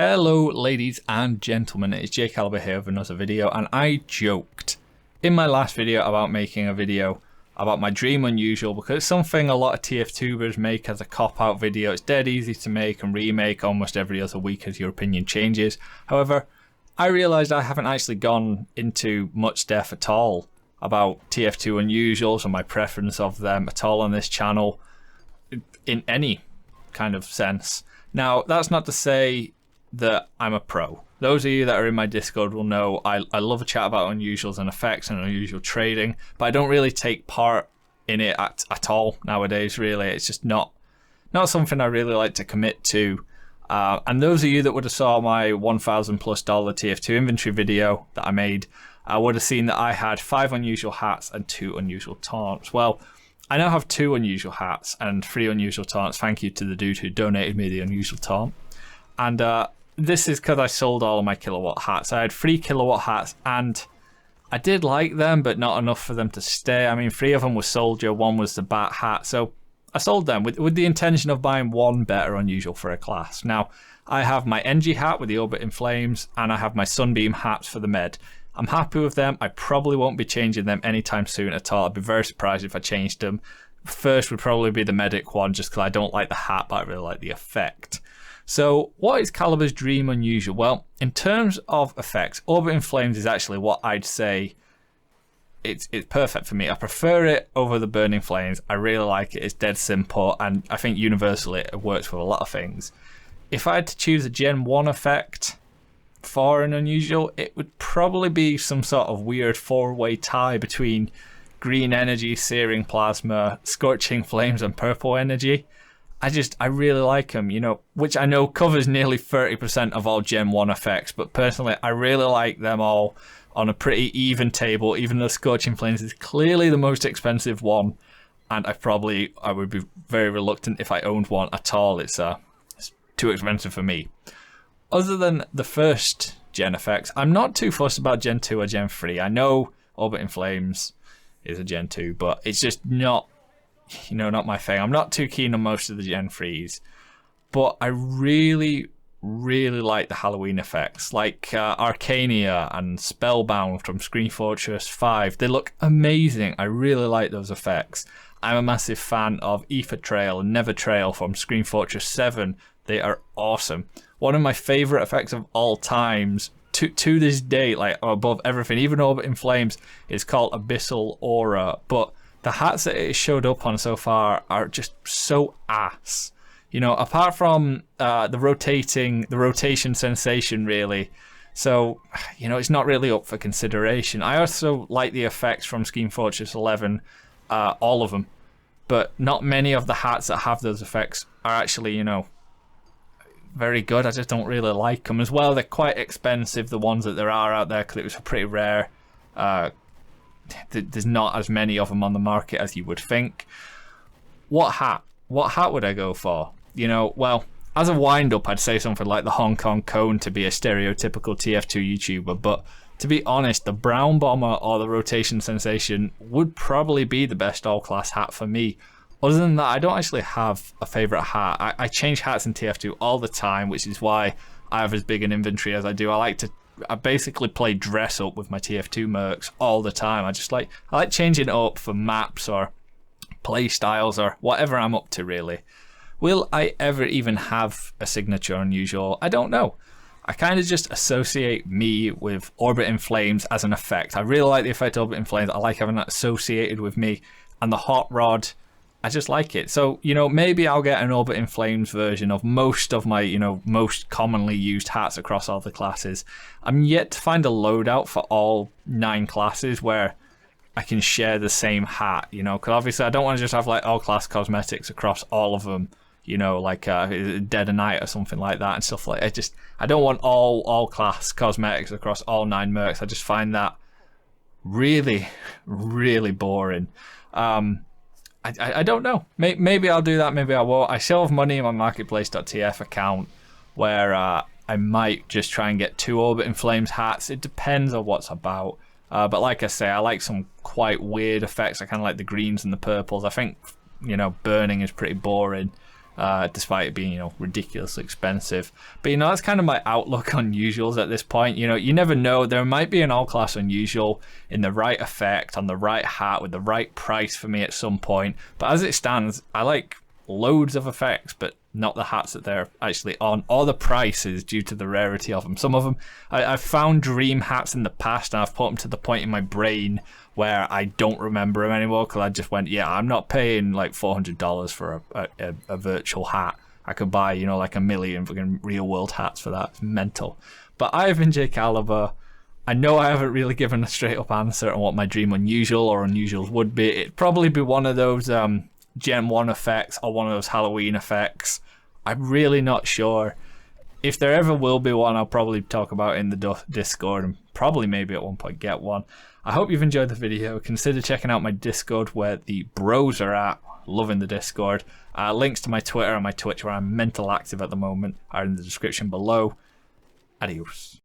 Hello ladies and gentlemen, it's Jay Caliber here with another video, and I joked in my last video about making a video about my dream unusual because it's something a lot of TF2bers make as a cop-out video. It's dead easy to make and remake almost every other week as your opinion changes. However, I realised I haven't actually gone into much depth at all about TF2 unusuals and my preference of them at all on this channel in any kind of sense. Now, that's not to say that I'm a pro. Those of you that are in my Discord will know I love a chat about unusuals and effects and unusual trading, but I don't really take part in it at all nowadays, really. It's just not something I really like to commit to. And those of you that would have saw my $1,000+ TF2 inventory video that I made would have seen that I had 5 unusual hats and 2 unusual taunts. Well, I now have 2 unusual hats and 3 unusual taunts. Thank you to the dude who donated me the unusual taunt. And this is because I sold all of my kilowatt hats. I had 3 kilowatt hats and I did like them, but not enough for them to stay. I mean, 3 of them were soldier, 1 was the bat hat. So I sold them with the intention of buying 1 better unusual for a class. Now, I have my NG hat with the orbit in flames, and I have my sunbeam hats for the med. I'm happy with them. I probably won't be changing them anytime soon at all. I'd be very surprised if I changed them. First would probably be the medic one, just because I don't like the hat, but I really like the effect. So what is Caliber's dream unusual? Well, in terms of effects, Orbit in Flames is actually what I'd say it's perfect for me. I prefer it over the Burning Flames. I really like it. It's dead simple, and I think universally it works with a lot of things. If I had to choose a Gen 1 effect for an unusual, it would probably be some sort of weird 4-way tie between green energy, searing plasma, scorching flames, and purple energy. I really like them, you know, which I know covers nearly 30% of all Gen 1 effects, but personally I really like them all on a pretty even table, even though Scorching Flames is clearly the most expensive one, and I would be very reluctant if I owned one at all. It's too expensive for me. Other than the first Gen effects, I'm not too fussed about Gen 2 or Gen 3. I know Orbit in Flames is a Gen 2, but it's just not, you know, not my thing. I'm not too keen on most of the Gen 3s, but I really like the Halloween effects, like Arcania and Spellbound from Screen Fortress 5. They look amazing. I really like those effects. I'm a massive fan of Ether Trail and Never Trail from Screen Fortress 7. They are awesome. One of my favorite effects of all times, to this day, like above everything, even Orbit in Flames, is called Abyssal Aura, but the hats that it showed up on so far are just so ass. You know, apart from the rotation sensation, really. So, you know, it's not really up for consideration. I also like the effects from Screen Fortress 11, all of them. But not many of the hats that have those effects are actually, you know, very good. I just don't really like them. As well, they're quite expensive, the ones that there are out there, because it was pretty rare. There's not as many of them on the market as you would think. What hat would I go for? You know, well, as a wind-up, I'd say something like the Hong Kong Cone to be a stereotypical TF2 YouTuber, but to be honest, the Brown Bomber or the Rotation Sensation would probably be the best all-class hat for me. Other than that, I don't actually have a favourite hat. I change hats in TF2 all the time, which is why I have as big an inventory as I do. I basically play dress up with my TF2 mercs all the time. I like changing it up for maps or play styles or whatever I'm up to, really. Will I ever even have a signature unusual? I don't know. I kind of just associate me with Orbit in Flames as an effect. I really like the effect Orbit in Flames. I like having that associated with me. And the Hot Rod, I just like it. So, you know, maybe I'll get an Orbit in Flames version of most of my, you know, most commonly used hats across all the classes. I'm yet to find a loadout for all 9 classes where I can share the same hat, you know, because obviously I don't want to just have like all class cosmetics across all of them, you know, like Dead of Night or something like that and stuff like that. I don't want all class cosmetics across all 9 mercs. I just find that really boring. I don't know. Maybe I'll do that. Maybe I won't. I still have money in my marketplace.tf account where I might just try and get 2 Orbit in Flames hats. It depends on what's about. But like I say, I like some quite weird effects. I kind of like the greens and the purples. I think, you know, burning is pretty boring. despite it being, you know, ridiculously expensive. But, you know, that's kind of my outlook on usuals at this point. You know, you never know. There might be an all-class unusual in the right effect, on the right hat, with the right price for me at some point. But as it stands, I like loads of effects, but not the hats that they're actually on, or the prices due to the rarity of them. Some of them, I've found dream hats in the past, and I've put them to the point in my brain where I don't remember them anymore, because I just went, yeah, I'm not paying like $400 for a virtual hat. I could buy, you know, like 1 million fucking real world hats for that. It's mental. But I've been J Caliber. I know I haven't really given a straight up answer on what my dream unusual or unusuals would be. It'd probably be one of those Gen 1 effects or one of those Halloween effects. I'm really not sure. If there ever will be one, I'll probably talk about it in the Discord, and probably maybe at one point get one. I hope you've enjoyed the video. Consider checking out my Discord where the bros are at. Loving the Discord. Links to my Twitter and my Twitch, where I'm mental active at the moment, are in the description below. Adios.